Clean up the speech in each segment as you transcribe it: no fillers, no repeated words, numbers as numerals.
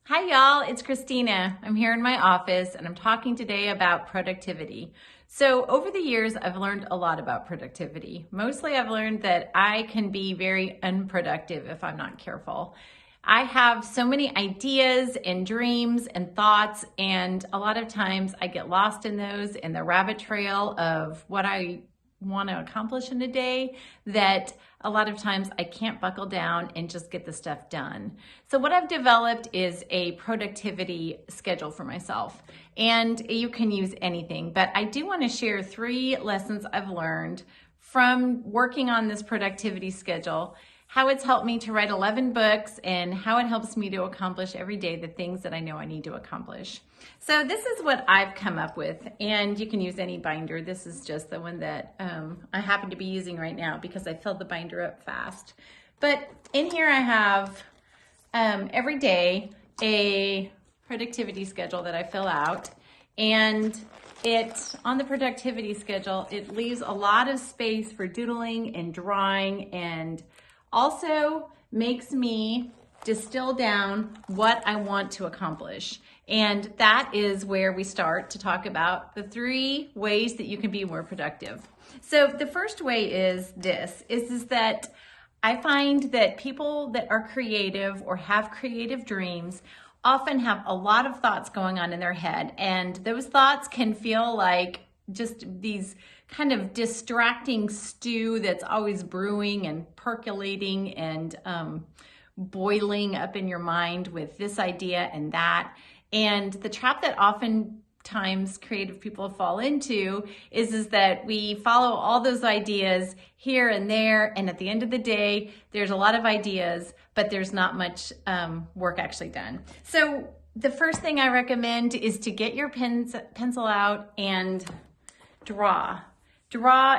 Hi y'all, it's Christina. I'm here in my office and I'm talking today about productivity. So over the years, I've learned a lot about productivity. Mostly I've learned that I can be very unproductive if I'm not careful. I have so many ideas and dreams and thoughts, and a lot of times I get lost in those in the rabbit trail of what I want to accomplish in a day, that a lot of times I can't buckle down and just get the stuff done. So what I've developed is a productivity schedule for myself, and you can use anything, but I do want to share 3 lessons I've learned from working on this productivity schedule, how it's helped me to write 11 books, and how it helps me to accomplish every day the things that I know I need to accomplish. So this is what I've come up with, and you can use any binder. This is just the one that I happen to be using right now because I filled the binder up fast. But in here I have every day a productivity schedule that I fill out, and on the productivity schedule, it leaves a lot of space for doodling and drawing, and also makes me distill down what I want to accomplish. And that is where we start to talk about the 3 ways that you can be more productive. So the first way is that I find that people that are creative or have creative dreams often have a lot of thoughts going on in their head, and those thoughts can feel like just these kind of distracting stew that's always brewing and percolating and boiling up in your mind with this idea and that. And the trap that oftentimes creative people fall into is that we follow all those ideas here and there, and at the end of the day, there's a lot of ideas, but there's not much work actually done. So the first thing I recommend is to get your pencil out and draw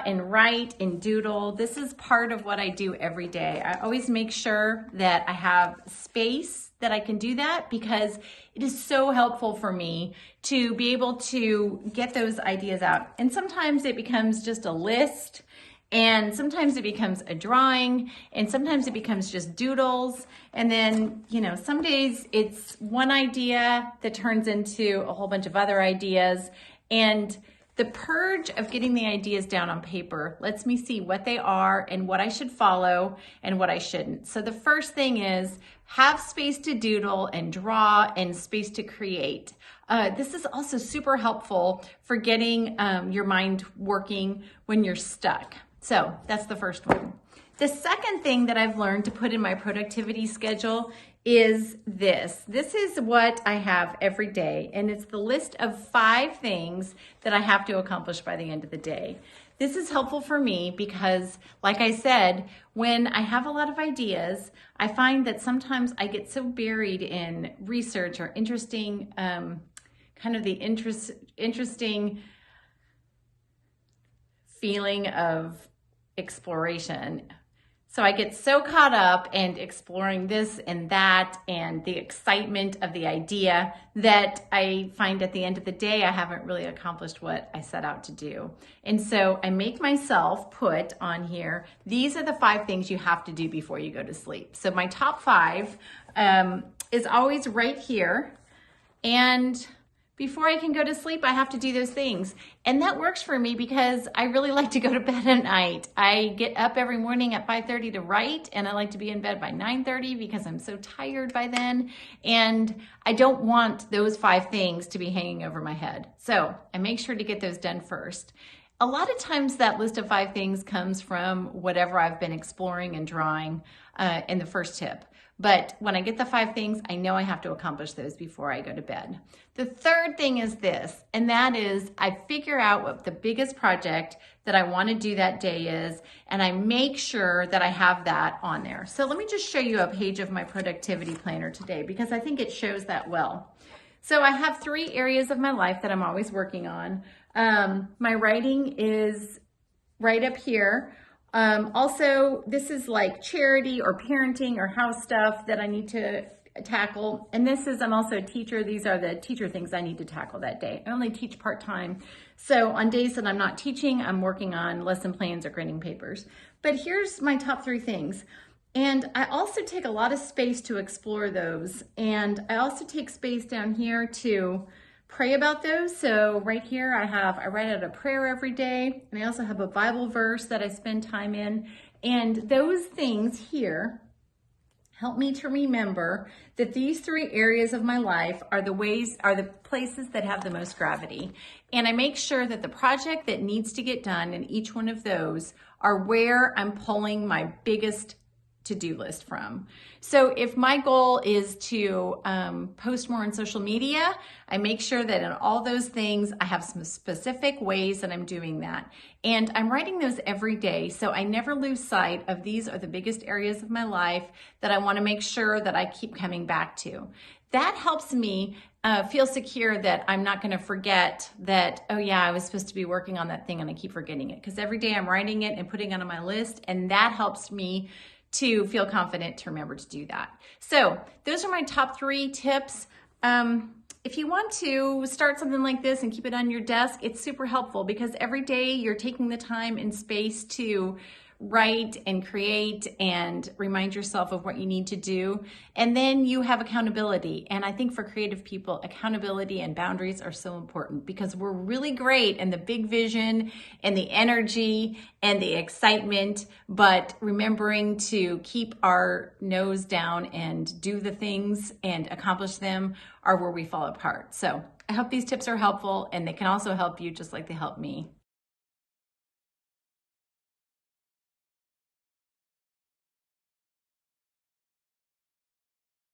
and write and doodle. This is part of what I do every day. I always make sure that I have space that I can do that, because it is so helpful for me to be able to get those ideas out. And sometimes it becomes just a list, and sometimes it becomes a drawing, and sometimes it becomes just doodles. And then, some days it's one idea that turns into a whole bunch of other ideas. And the purge of getting the ideas down on paper lets me see what they are and what I should follow and what I shouldn't. So the first thing is have space to doodle and draw and space to create. This is also super helpful for getting your mind working when you're stuck. So that's the first one. The second thing that I've learned to put in my productivity schedule is this. This is what I have every day, and it's the list of 5 things that I have to accomplish by the end of the day. This is helpful for me because, like I said, when I have a lot of ideas, I find that sometimes I get so buried in research or interesting feeling of exploration. So I get so caught up in exploring this and that and the excitement of the idea that I find at the end of the day, I haven't really accomplished what I set out to do. And so I make myself put on here, these are the 5 things you have to do before you go to sleep. So my top 5 is always right here. And before I can go to sleep, I have to do those things. And that works for me because I really like to go to bed at night. I get up every morning at 5:30 to write, and I like to be in bed by 9:30 because I'm so tired by then. And I don't want those 5 things to be hanging over my head. So I make sure to get those done first. A lot of times that list of 5 things comes from whatever I've been exploring and drawing in the first tip. But when I get the 5 things, I know I have to accomplish those before I go to bed. The third thing is this, and that is I figure out what the biggest project that I want to do that day is, and I make sure that I have that on there. So let me just show you a page of my productivity planner today because I think it shows that well. So I have 3 areas of my life that I'm always working on. My writing is right up here. Also, this is like charity or parenting or house stuff that I need to tackle. And I'm also a teacher. These are the teacher things I need to tackle that day. I only teach part-time. So on days that I'm not teaching, I'm working on lesson plans or grading papers. But here's my top 3 things. And I also take a lot of space to explore those. And I also take space down here to pray about those. So right here I write out a prayer every day, and I also have a Bible verse that I spend time in. And those things here help me to remember that these three areas of my life are the places that have the most gravity. And I make sure that the project that needs to get done in each one of those are where I'm pulling my biggest to-do list from. So if my goal is to post more on social media, I make sure that in all those things, I have some specific ways that I'm doing that. And I'm writing those every day, so I never lose sight of these are the biggest areas of my life that I want to make sure that I keep coming back to. That helps me feel secure that I'm not going to forget that, oh yeah, I was supposed to be working on that thing and I keep forgetting it. Because every day I'm writing it and putting it on my list, and that helps me to feel confident to remember to do that. So those are my top 3 tips. If you want to start something like this and keep it on your desk, it's super helpful because every day you're taking the time and space to write and create and remind yourself of what you need to do. And then you have accountability. And I think for creative people, accountability and boundaries are so important because we're really great in the big vision and the energy and the excitement, but remembering to keep our nose down and do the things and accomplish them are where we fall apart. So I hope these tips are helpful, and they can also help you just like they helped me.